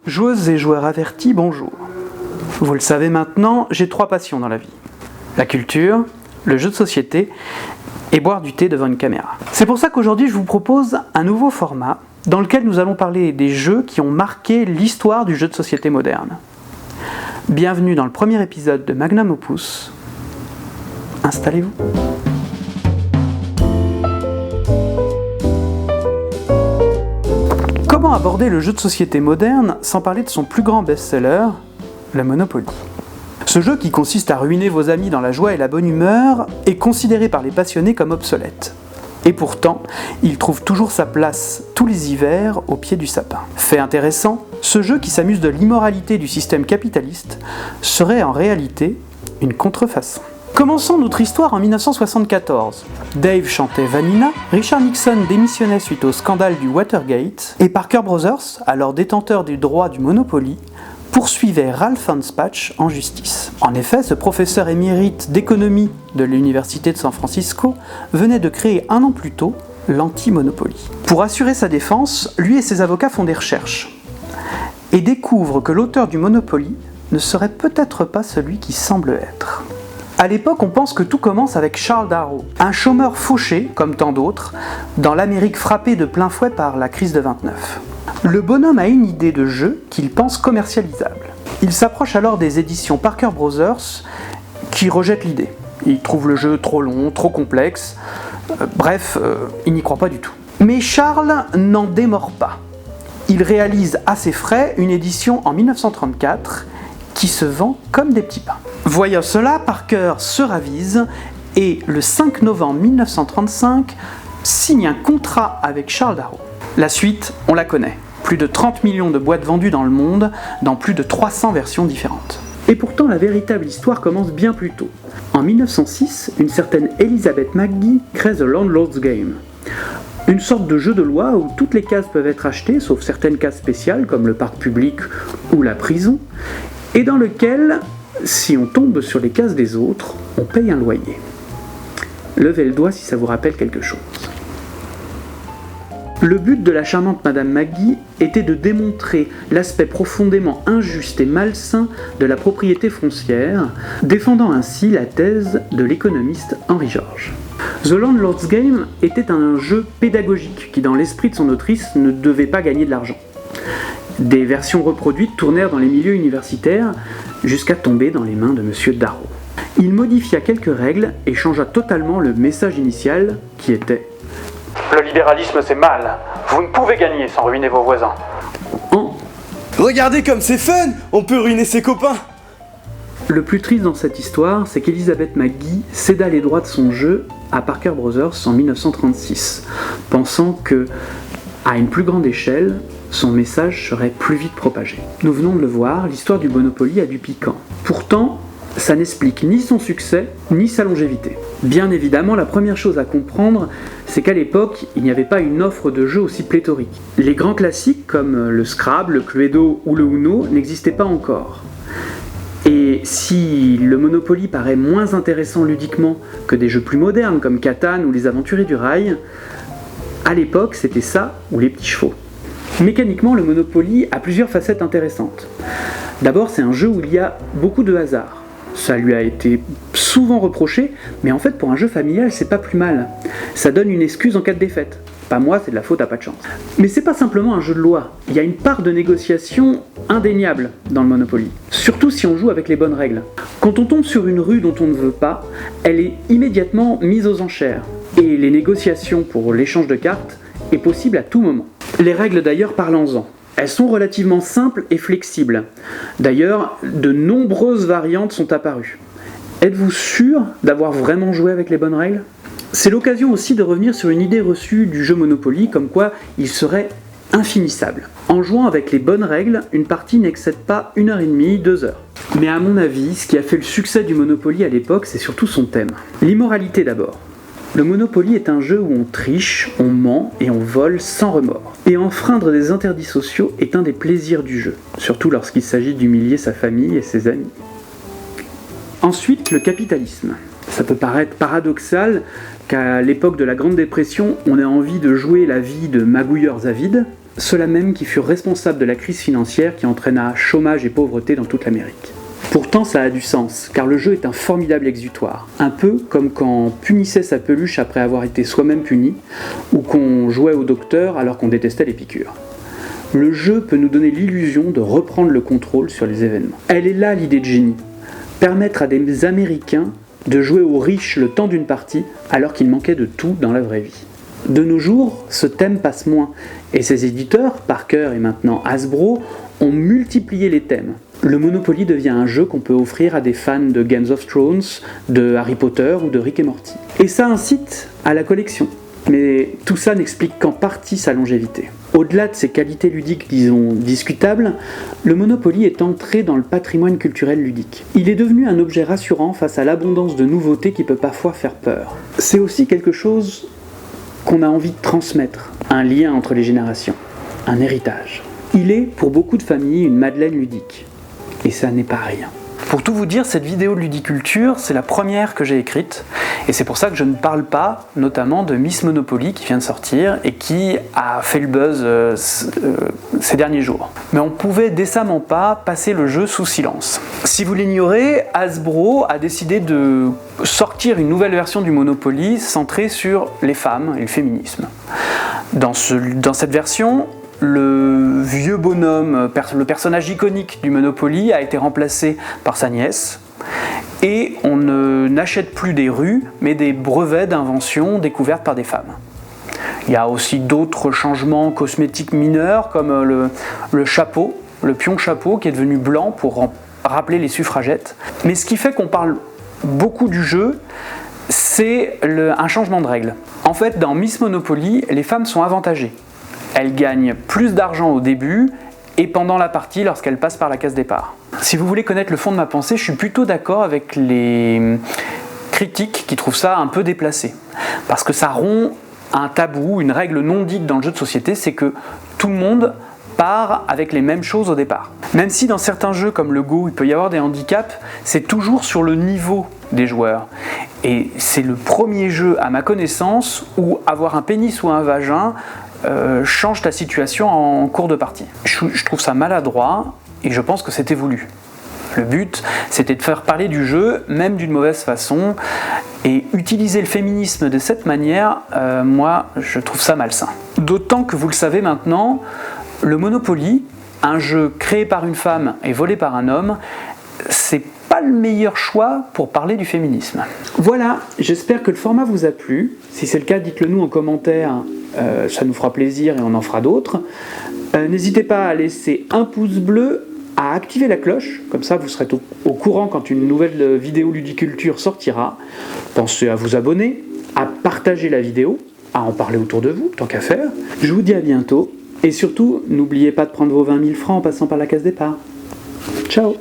Joueuses et joueurs avertis, bonjour. Vous le savez maintenant, j'ai 3 passions dans la vie. La culture, le jeu de société et boire du thé devant une caméra. C'est pour ça qu'aujourd'hui je vous propose un nouveau format dans lequel nous allons parler des jeux qui ont marqué l'histoire du jeu de société moderne. Bienvenue dans le premier épisode de Magnum Opus. Installez-vous. Comment aborder le jeu de société moderne sans parler de son plus grand best-seller, le Monopoly ? Ce jeu qui consiste à ruiner vos amis dans la joie et la bonne humeur est considéré par les passionnés comme obsolète. Et pourtant, il trouve toujours sa place tous les hivers au pied du sapin. Fait intéressant, ce jeu qui s'amuse de l'immoralité du système capitaliste serait en réalité une contrefaçon. Commençons notre histoire en 1974. Dave chantait Vanilla, Richard Nixon démissionnait suite au scandale du Watergate, et Parker Brothers, alors détenteur des droits du Monopoly, poursuivait Ralph Hanspatch en justice. En effet, ce professeur émérite d'économie de l'Université de San Francisco venait de créer 1 an plus tôt l'anti-Monopoly. Pour assurer sa défense, lui et ses avocats font des recherches et découvrent que l'auteur du Monopoly ne serait peut-être pas celui qui semble être. À l'époque, on pense que tout commence avec Charles Darrow, un chômeur fauché, comme tant d'autres, dans l'Amérique frappée de plein fouet par la crise de 29. Le bonhomme a une idée de jeu qu'il pense commercialisable. Il s'approche alors des éditions Parker Brothers qui rejettent l'idée. Il trouve le jeu trop long, trop complexe, il n'y croit pas du tout. Mais Charles n'en démord pas. Il réalise à ses frais une édition en 1934 qui se vend comme des petits pains. Voyant cela, Parker se ravise et le 5 novembre 1935 signe un contrat avec Charles Darrow. La suite, on la connaît. Plus de 30 millions de boîtes vendues dans le monde, dans plus de 300 versions différentes. Et pourtant, la véritable histoire commence bien plus tôt. En 1906, une certaine Elizabeth McGee crée The Landlord's Game. Une sorte de jeu de loi où toutes les cases peuvent être achetées, sauf certaines cases spéciales comme le parc public ou la prison, et dans lequel, si on tombe sur les cases des autres, on paye un loyer. Levez le doigt si ça vous rappelle quelque chose. Le but de la charmante Madame McGee était de démontrer l'aspect profondément injuste et malsain de la propriété foncière, défendant ainsi la thèse de l'économiste Henry George. The Landlord's Game était un jeu pédagogique qui, dans l'esprit de son autrice, ne devait pas gagner de l'argent. Des versions reproduites tournèrent dans les milieux universitaires jusqu'à tomber dans les mains de M. Darrow. Il modifia quelques règles et changea totalement le message initial qui était « Le libéralisme c'est mal, vous ne pouvez gagner sans ruiner vos voisins ». Regardez comme c'est fun, on peut ruiner ses copains. Le plus triste dans cette histoire, c'est qu'Elizabeth McGee céda les droits de son jeu à Parker Brothers en 1936, pensant que, à une plus grande échelle, son message serait plus vite propagé. Nous venons de le voir, l'histoire du Monopoly a du piquant. Pourtant, ça n'explique ni son succès, ni sa longévité. Bien évidemment, la première chose à comprendre, c'est qu'à l'époque, il n'y avait pas une offre de jeux aussi pléthorique. Les grands classiques comme le Scrabble, le Cluedo ou le Uno n'existaient pas encore. Et si le Monopoly paraît moins intéressant ludiquement que des jeux plus modernes comme Catan ou les Aventuriers du Rail, à l'époque, c'était ça ou les petits chevaux. Mécaniquement, le Monopoly a plusieurs facettes intéressantes. D'abord, c'est un jeu où il y a beaucoup de hasard. Ça lui a été souvent reproché, mais en fait, pour un jeu familial, c'est pas plus mal. Ça donne une excuse en cas de défaite. Pas moi, c'est de la faute à pas de chance. Mais c'est pas simplement un jeu de loi. Il y a une part de négociation indéniable dans le Monopoly. Surtout si on joue avec les bonnes règles. Quand on tombe sur une rue dont on ne veut pas, elle est immédiatement mise aux enchères. Et les négociations pour l'échange de cartes est possible à tout moment. Les règles d'ailleurs, parlons-en. Elles sont relativement simples et flexibles. D'ailleurs, de nombreuses variantes sont apparues. Êtes-vous sûr d'avoir vraiment joué avec les bonnes règles ? C'est l'occasion aussi de revenir sur une idée reçue du jeu Monopoly, comme quoi il serait infinissable. En jouant avec les bonnes règles, une partie n'excède pas 1h30, 2 heures. Mais à mon avis, ce qui a fait le succès du Monopoly à l'époque, c'est surtout son thème. L'immoralité d'abord. Le Monopoly est un jeu où on triche, on ment et on vole sans remords. Et enfreindre des interdits sociaux est un des plaisirs du jeu, surtout lorsqu'il s'agit d'humilier sa famille et ses amis. Ensuite, le capitalisme. Ça peut paraître paradoxal qu'à l'époque de la Grande Dépression, on ait envie de jouer la vie de magouilleurs avides, ceux-là même qui furent responsables de la crise financière qui entraîna chômage et pauvreté dans toute l'Amérique. Pourtant, ça a du sens, car le jeu est un formidable exutoire. Un peu comme quand on punissait sa peluche après avoir été soi-même puni, ou qu'on jouait au docteur alors qu'on détestait les piqûres. Le jeu peut nous donner l'illusion de reprendre le contrôle sur les événements. Elle est là l'idée de génie. Permettre à des Américains de jouer aux riches le temps d'une partie alors qu'il manquait de tout dans la vraie vie. De nos jours, ce thème passe moins, et ses éditeurs, Parker et maintenant Hasbro, ont multiplié les thèmes. Le Monopoly devient un jeu qu'on peut offrir à des fans de Game of Thrones, de Harry Potter ou de Rick et Morty. Et ça incite à la collection. Mais tout ça n'explique qu'en partie sa longévité. Au-delà de ses qualités ludiques, disons, discutables, le Monopoly est entré dans le patrimoine culturel ludique. Il est devenu un objet rassurant face à l'abondance de nouveautés qui peut parfois faire peur. C'est aussi quelque chose qu'on a envie de transmettre, un lien entre les générations, un héritage. Il est, pour beaucoup de familles, une Madeleine ludique. Et ça n'est pas rien. Pour tout vous dire, cette vidéo de ludiculture, c'est la première que j'ai écrite, et c'est pour ça que je ne parle pas, notamment de Miss Monopoly qui vient de sortir et qui a fait le buzz ces derniers jours. Mais on pouvait décemment pas passer le jeu sous silence. Si vous l'ignorez, Hasbro a décidé de sortir une nouvelle version du Monopoly centrée sur les femmes et le féminisme. Dans cette version, le vieux bonhomme, le personnage iconique du Monopoly, a été remplacé par sa nièce, et on n'achète plus des rues, mais des brevets d'inventions découvertes par des femmes. Il y a aussi d'autres changements cosmétiques mineurs, comme le chapeau, le pion chapeau, qui est devenu blanc pour rappeler les suffragettes. Mais ce qui fait qu'on parle beaucoup du jeu, c'est un changement de règle. En fait, dans Miss Monopoly, les femmes sont avantagées. Elles gagnent plus d'argent au début et pendant la partie lorsqu'elles passent par la case départ. Si vous voulez connaître le fond de ma pensée, je suis plutôt d'accord avec les critiques qui trouvent ça un peu déplacé. Parce que ça rompt un tabou, une règle non dite dans le jeu de société, c'est que tout le monde part avec les mêmes choses au départ. Même si dans certains jeux comme le Go, il peut y avoir des handicaps, c'est toujours sur le niveau des joueurs. Et c'est le premier jeu à ma connaissance où avoir un pénis ou un vagin change ta situation en cours de partie. Je trouve ça maladroit et je pense que c'était voulu. Le but, c'était de faire parler du jeu, même d'une mauvaise façon, et utiliser le féminisme de cette manière, moi, je trouve ça malsain. D'autant que vous le savez maintenant, le Monopoly, un jeu créé par une femme et volé par un homme, c'est pas le meilleur choix pour parler du féminisme. Voilà, j'espère que le format vous a plu. Si c'est le cas, dites-le nous en commentaire. Ça nous fera plaisir et on en fera d'autres. N'hésitez pas à laisser un pouce bleu, à activer la cloche, comme ça vous serez au courant quand une nouvelle vidéo ludiculture sortira. Pensez à vous abonner, à partager la vidéo, à en parler autour de vous, tant qu'à faire. Je vous dis à bientôt, et surtout, n'oubliez pas de prendre vos 20 000 francs en passant par la case départ. Ciao!